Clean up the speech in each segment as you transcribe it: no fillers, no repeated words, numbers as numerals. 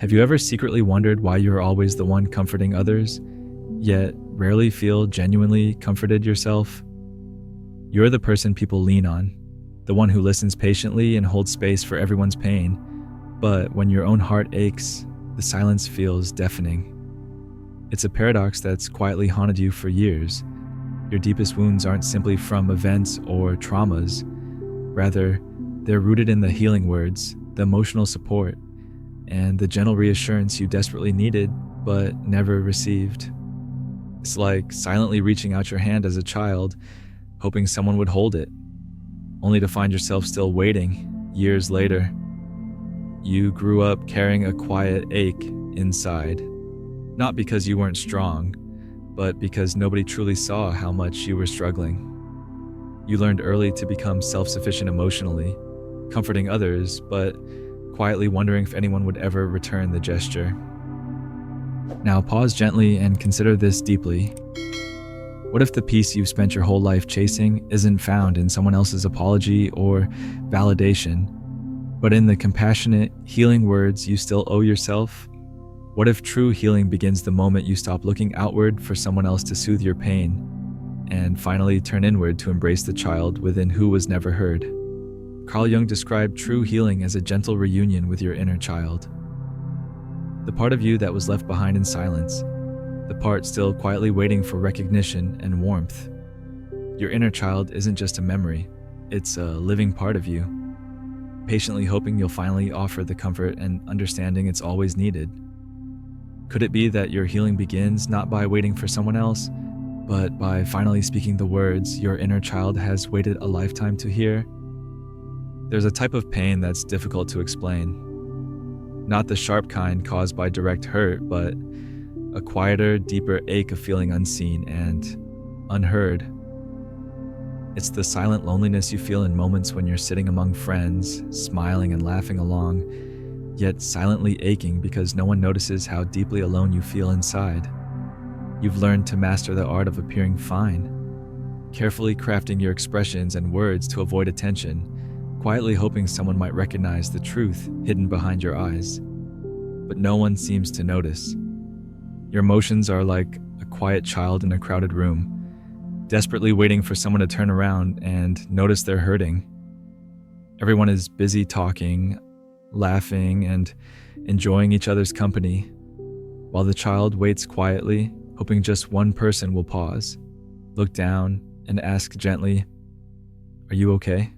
Have you ever secretly wondered why you're always the one comforting others, yet rarely feel genuinely comforted yourself? You're the person people lean on, the one who listens patiently and holds space for everyone's pain, but when your own heart aches, the silence feels deafening. It's a paradox that's quietly haunted you for years. Your deepest wounds aren't simply from events or traumas. Rather, they're rooted in the healing words, the emotional support, and the gentle reassurance you desperately needed but never received. It's like silently reaching out your hand as a child, hoping someone would hold it, only to find yourself still waiting years later. You grew up carrying a quiet ache inside, not because you weren't strong, but because nobody truly saw how much you were struggling. You learned early to become self-sufficient emotionally, comforting others, but quietly wondering if anyone would ever return the gesture. Now pause gently and consider this deeply. What if the peace you've spent your whole life chasing isn't found in someone else's apology or validation, but in the compassionate, healing words you still owe yourself? What if true healing begins the moment you stop looking outward for someone else to soothe your pain, and finally turn inward to embrace the child within who was never heard? Carl Jung described true healing as a gentle reunion with your inner child. The part of you that was left behind in silence, the part still quietly waiting for recognition and warmth. Your inner child isn't just a memory, it's a living part of you, patiently hoping you'll finally offer the comfort and understanding it's always needed. Could it be that your healing begins not by waiting for someone else, but by finally speaking the words your inner child has waited a lifetime to hear? There's a type of pain that's difficult to explain. Not the sharp kind caused by direct hurt, but a quieter, deeper ache of feeling unseen and unheard. It's the silent loneliness you feel in moments when you're sitting among friends, smiling and laughing along, yet silently aching because no one notices how deeply alone you feel inside. You've learned to master the art of appearing fine, carefully crafting your expressions and words to avoid attention, quietly hoping someone might recognize the truth hidden behind your eyes. But no one seems to notice. Your emotions are like a quiet child in a crowded room, desperately waiting for someone to turn around and notice they're hurting. Everyone is busy talking, laughing, and enjoying each other's company, while the child waits quietly, hoping just one person will pause, look down, and ask gently, "Are you okay?"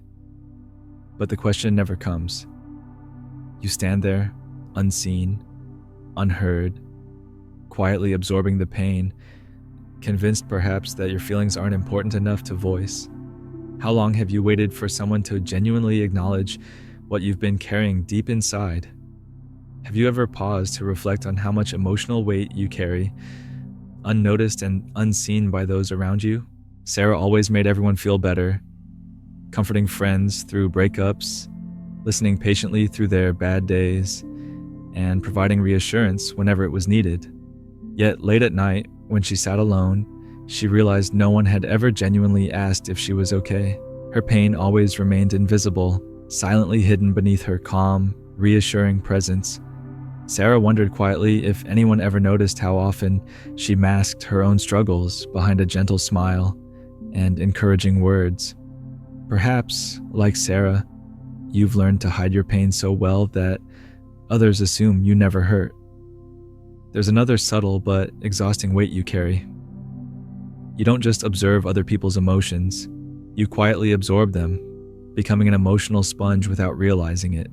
But the question never comes. You stand there, unseen, unheard, quietly absorbing the pain, convinced perhaps that your feelings aren't important enough to voice. How long have you waited for someone to genuinely acknowledge what you've been carrying deep inside? Have you ever paused to reflect on how much emotional weight you carry, unnoticed and unseen by those around you? Sarah always made everyone feel better, comforting friends through breakups, listening patiently through their bad days, and providing reassurance whenever it was needed. Yet late at night, when she sat alone, she realized no one had ever genuinely asked if she was okay. Her pain always remained invisible, silently hidden beneath her calm, reassuring presence. Sarah wondered quietly if anyone ever noticed how often she masked her own struggles behind a gentle smile and encouraging words. Perhaps, like Sarah, you've learned to hide your pain so well that others assume you never hurt. There's another subtle but exhausting weight you carry. You don't just observe other people's emotions, you quietly absorb them, becoming an emotional sponge without realizing it.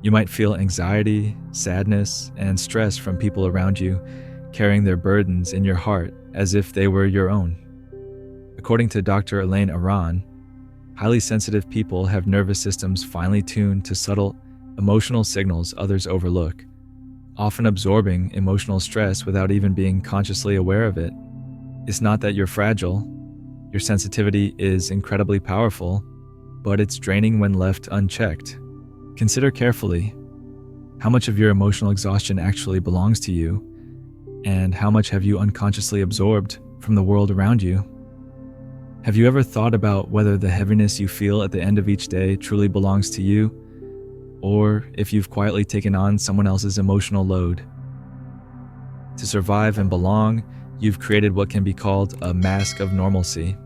You might feel anxiety, sadness, and stress from people around you, carrying their burdens in your heart as if they were your own. According to Dr. Elaine Aron, highly sensitive people have nervous systems finely tuned to subtle, emotional signals others overlook, often absorbing emotional stress without even being consciously aware of it. It's not that you're fragile. Your sensitivity is incredibly powerful, but it's draining when left unchecked. Consider carefully, how much of your emotional exhaustion actually belongs to you, and how much have you unconsciously absorbed from the world around you? Have you ever thought about whether the heaviness you feel at the end of each day truly belongs to you, or if you've quietly taken on someone else's emotional load. To survive and belong, you've created what can be called a mask of normalcy.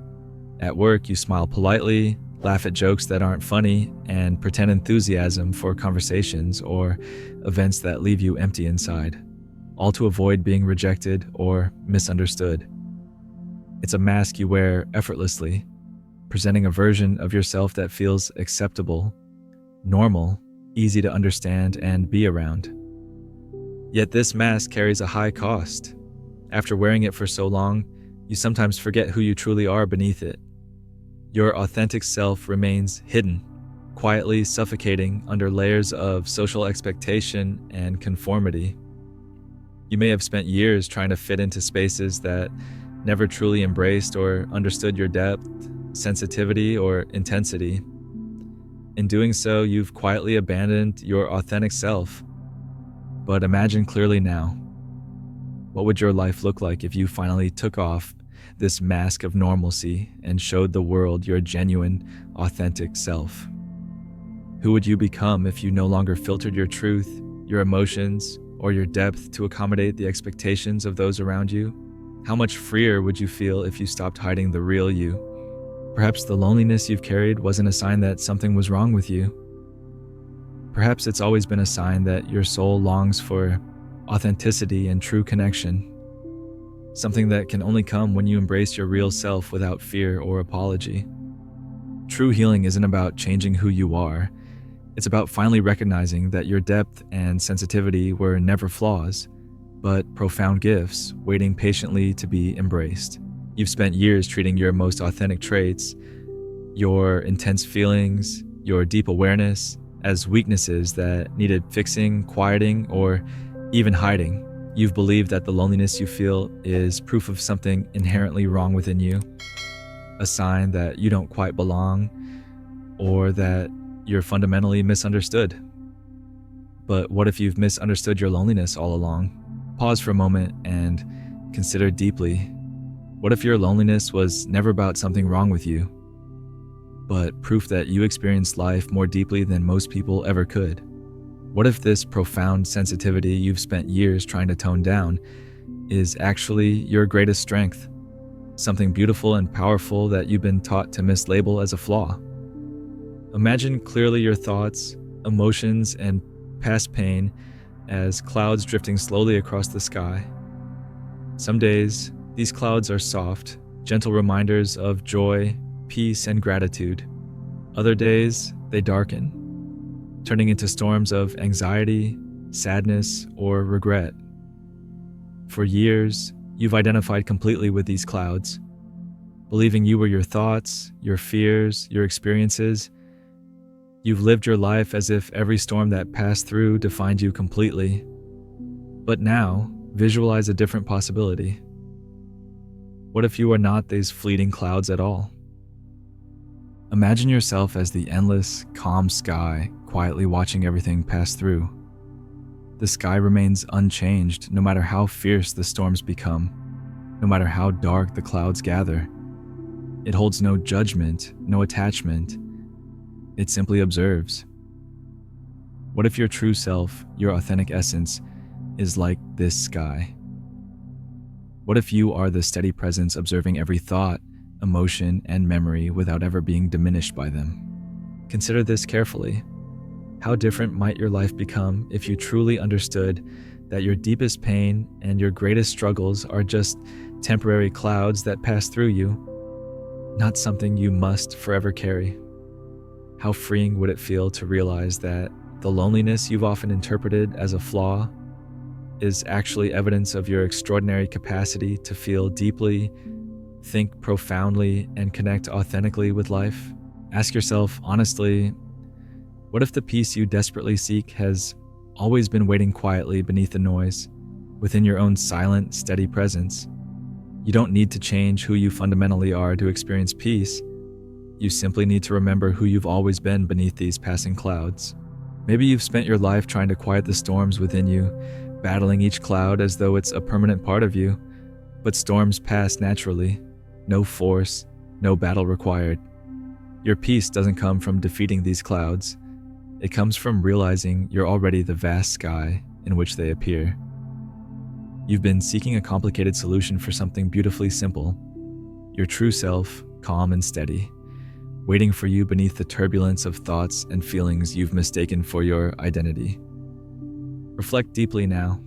At work, you smile politely, laugh at jokes that aren't funny, and pretend enthusiasm for conversations or events that leave you empty inside, all to avoid being rejected or misunderstood. It's a mask you wear effortlessly, presenting a version of yourself that feels acceptable, normal, easy to understand and be around. Yet this mask carries a high cost. After wearing it for so long, you sometimes forget who you truly are beneath it. Your authentic self remains hidden, quietly suffocating under layers of social expectation and conformity. You may have spent years trying to fit into spaces that never truly embraced or understood your depth, sensitivity, or intensity. In doing so, you've quietly abandoned your authentic self. But imagine clearly now. What would your life look like if you finally took off this mask of normalcy and showed the world your genuine, authentic self? Who would you become if you no longer filtered your truth, your emotions, or your depth to accommodate the expectations of those around you? How much freer would you feel if you stopped hiding the real you? Perhaps the loneliness you've carried wasn't a sign that something was wrong with you. Perhaps it's always been a sign that your soul longs for authenticity and true connection, something that can only come when you embrace your real self without fear or apology. True healing isn't about changing who you are. It's about finally recognizing that your depth and sensitivity were never flaws, but profound gifts waiting patiently to be embraced. You've spent years treating your most authentic traits, your intense feelings, your deep awareness, as weaknesses that needed fixing, quieting, or even hiding. You've believed that the loneliness you feel is proof of something inherently wrong within you, a sign that you don't quite belong, or that you're fundamentally misunderstood. But what if you've misunderstood your loneliness all along? Pause for a moment and consider deeply. What if your loneliness was never about something wrong with you, but proof that you experienced life more deeply than most people ever could? What if this profound sensitivity you've spent years trying to tone down is actually your greatest strength, something beautiful and powerful that you've been taught to mislabel as a flaw? Imagine clearly your thoughts, emotions, and past pain as clouds drifting slowly across the sky. Some days, these clouds are soft, gentle reminders of joy, peace, and gratitude. Other days, they darken, turning into storms of anxiety, sadness, or regret. For years, you've identified completely with these clouds, believing you were your thoughts, your fears, your experiences. You've lived your life as if every storm that passed through defined you completely. But now, visualize a different possibility. What if you are not these fleeting clouds at all? Imagine yourself as the endless, calm sky, quietly watching everything pass through. The sky remains unchanged no matter how fierce the storms become, no matter how dark the clouds gather. It holds no judgment, no attachment. It simply observes. What if your true self, your authentic essence, is like this sky? What if you are the steady presence observing every thought, emotion, and memory without ever being diminished by them? Consider this carefully. How different might your life become if you truly understood that your deepest pain and your greatest struggles are just temporary clouds that pass through you, not something you must forever carry? How freeing would it feel to realize that the loneliness you've often interpreted as a flaw is actually evidence of your extraordinary capacity to feel deeply, think profoundly, and connect authentically with life? Ask yourself honestly, what if the peace you desperately seek has always been waiting quietly beneath the noise, within your own silent, steady presence? You don't need to change who you fundamentally are to experience peace. You simply need to remember who you've always been beneath these passing clouds. Maybe you've spent your life trying to quiet the storms within you, battling each cloud as though it's a permanent part of you. But storms pass naturally. No force, no battle required. Your peace doesn't come from defeating these clouds. It comes from realizing you're already the vast sky in which they appear. You've been seeking a complicated solution for something beautifully simple, your true self, calm and steady, waiting for you beneath the turbulence of thoughts and feelings you've mistaken for your identity. Reflect deeply now.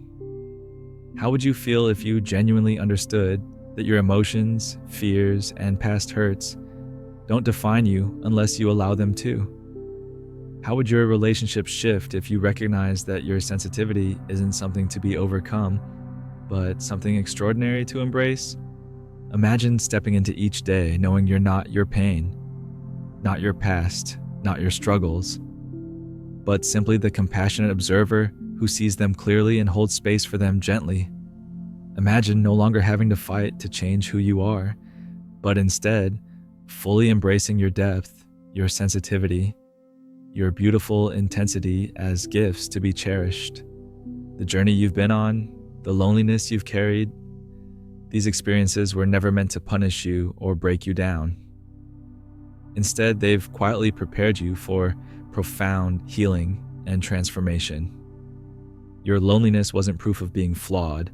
How would you feel if you genuinely understood that your emotions, fears, and past hurts don't define you unless you allow them to? How would your relationship shift if you recognize that your sensitivity isn't something to be overcome, but something extraordinary to embrace? Imagine stepping into each day knowing you're not your pain, not your past, not your struggles, but simply the compassionate observer who sees them clearly and holds space for them gently. Imagine no longer having to fight to change who you are, but instead fully embracing your depth, your sensitivity, your beautiful intensity as gifts to be cherished. The journey you've been on, the loneliness you've carried, these experiences were never meant to punish you or break you down. Instead, they've quietly prepared you for profound healing and transformation. Your loneliness wasn't proof of being flawed.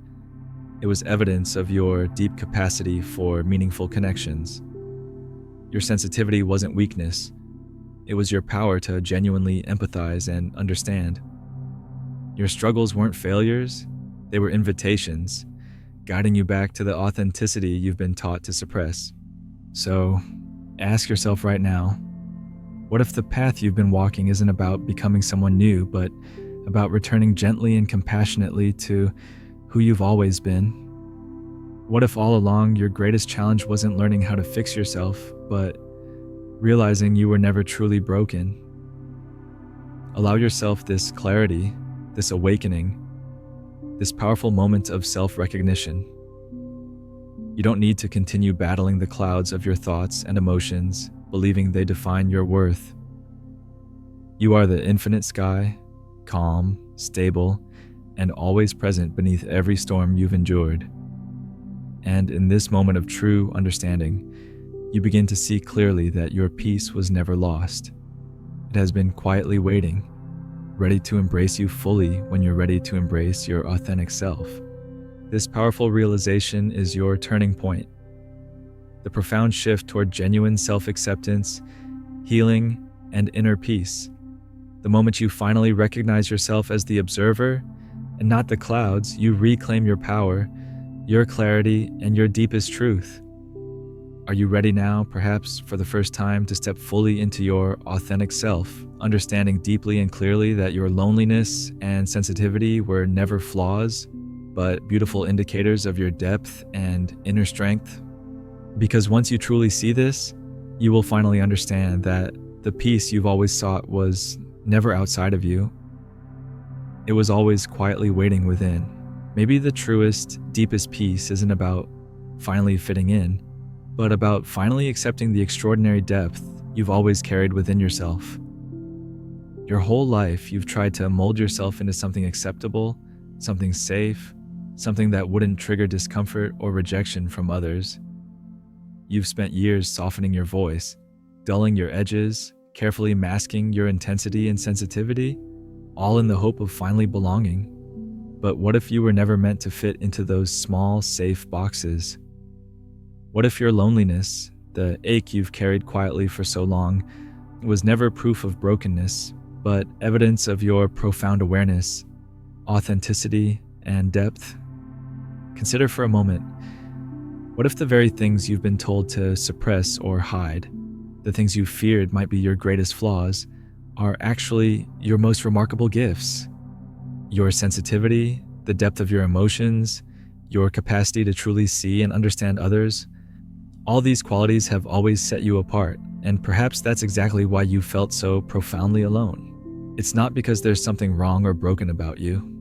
It was evidence of your deep capacity for meaningful connections. Your sensitivity wasn't weakness. It was your power to genuinely empathize and understand. Your struggles weren't failures, they were invitations, guiding you back to the authenticity you've been taught to suppress. So, ask yourself right now, what if the path you've been walking isn't about becoming someone new, but about returning gently and compassionately to who you've always been? What if all along your greatest challenge wasn't learning how to fix yourself, but realizing you were never truly broken? Allow yourself this clarity, this awakening, this powerful moment of self-recognition. You don't need to continue battling the clouds of your thoughts and emotions, believing they define your worth. You are the infinite sky, calm, stable, and always present beneath every storm you've endured. And in this moment of true understanding, you begin to see clearly that your peace was never lost. It has been quietly waiting, ready to embrace you fully when you're ready to embrace your authentic self. This powerful realization is your turning point, the profound shift toward genuine self-acceptance, healing, and inner peace. The moment you finally recognize yourself as the observer and not the clouds, you reclaim your power, your clarity, and your deepest truth. Are you ready now, perhaps for the first time, to step fully into your authentic self, understanding deeply and clearly that your loneliness and sensitivity were never flaws, but beautiful indicators of your depth and inner strength? Because once you truly see this, you will finally understand that the peace you've always sought was never outside of you. It was always quietly waiting within. Maybe the truest, deepest peace isn't about finally fitting in, but about finally accepting the extraordinary depth you've always carried within yourself. Your whole life, you've tried to mold yourself into something acceptable, something safe, something that wouldn't trigger discomfort or rejection from others. You've spent years softening your voice, dulling your edges, carefully masking your intensity and sensitivity, all in the hope of finally belonging. But what if you were never meant to fit into those small, safe boxes? What if your loneliness, the ache you've carried quietly for so long, was never proof of brokenness, but evidence of your profound awareness, authenticity, and depth? Consider for a moment, what if the very things you've been told to suppress or hide, the things you feared might be your greatest flaws, are actually your most remarkable gifts? Your sensitivity, the depth of your emotions, your capacity to truly see and understand others, all these qualities have always set you apart, and perhaps that's exactly why you felt so profoundly alone. It's not because there's something wrong or broken about you.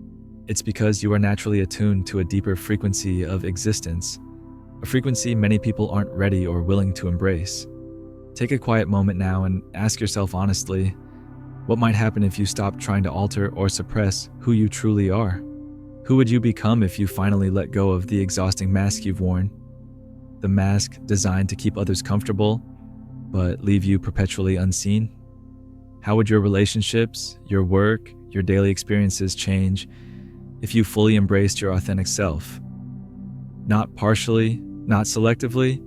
It's because you are naturally attuned to a deeper frequency of existence, a frequency many people aren't ready or willing to embrace. Take a quiet moment now and ask yourself honestly, what might happen if you stopped trying to alter or suppress who you truly are? Who would you become if you finally let go of the exhausting mask you've worn? The mask designed to keep others comfortable, but leave you perpetually unseen? How would your relationships, your work, your daily experiences change if you fully embraced your authentic self? Not partially, not selectively,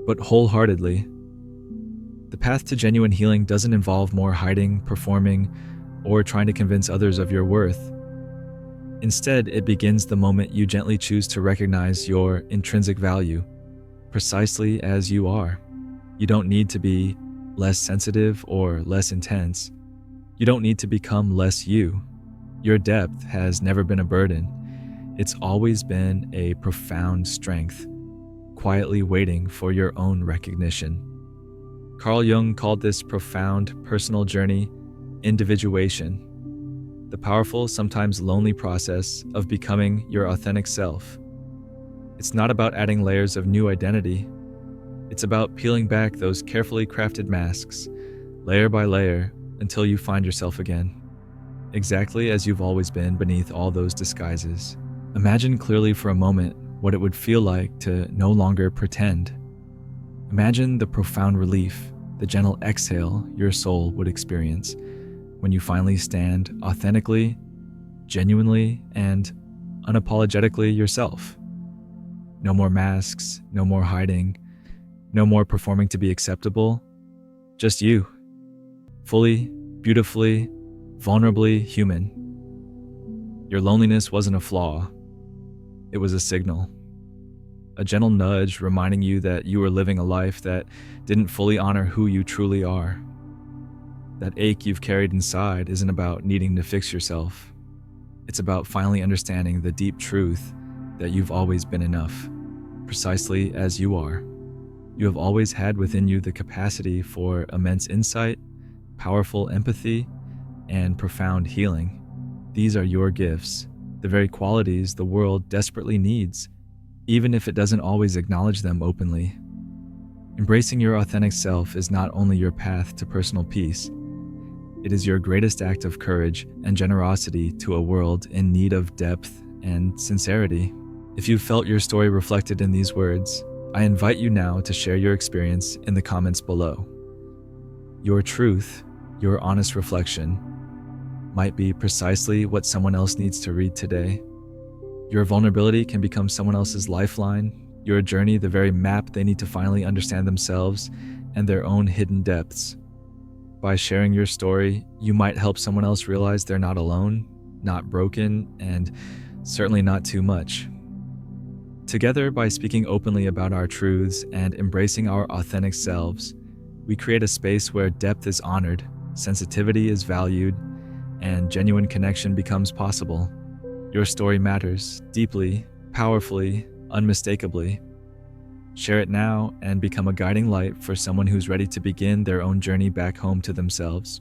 but wholeheartedly. The path to genuine healing doesn't involve more hiding, performing, or trying to convince others of your worth. Instead, it begins the moment you gently choose to recognize your intrinsic value, precisely as you are. You don't need to be less sensitive or less intense. You don't need to become less you. Your depth has never been a burden. It's always been a profound strength, quietly waiting for your own recognition. Carl Jung called this profound personal journey individuation, the powerful, sometimes lonely process of becoming your authentic self. It's not about adding layers of new identity. It's about peeling back those carefully crafted masks, layer by layer, until you find yourself again, exactly as you've always been beneath all those disguises. Imagine clearly for a moment what it would feel like to no longer pretend. Imagine the profound relief, the gentle exhale your soul would experience when you finally stand authentically, genuinely, and unapologetically yourself. No more masks, no more hiding, no more performing to be acceptable. Just you, fully, beautifully, vulnerably human. Your loneliness wasn't a flaw. It was a signal. A gentle nudge reminding you that you were living a life that didn't fully honor who you truly are. That ache you've carried inside isn't about needing to fix yourself. It's about finally understanding the deep truth that you've always been enough, precisely as you are. You have always had within you the capacity for immense insight, powerful empathy, and profound healing. These are your gifts, the very qualities the world desperately needs, even if it doesn't always acknowledge them openly. Embracing your authentic self is not only your path to personal peace, it is your greatest act of courage and generosity to a world in need of depth and sincerity. If you felt your story reflected in these words, I invite you now to share your experience in the comments below. Your truth, your honest reflection, might be precisely what someone else needs to read today. Your vulnerability can become someone else's lifeline, your journey the very map they need to finally understand themselves and their own hidden depths. By sharing your story, you might help someone else realize they're not alone, not broken, and certainly not too much. Together, by speaking openly about our truths and embracing our authentic selves, we create a space where depth is honored, sensitivity is valued, and genuine connection becomes possible. Your story matters deeply, powerfully, unmistakably. Share it now and become a guiding light for someone who's ready to begin their own journey back home to themselves.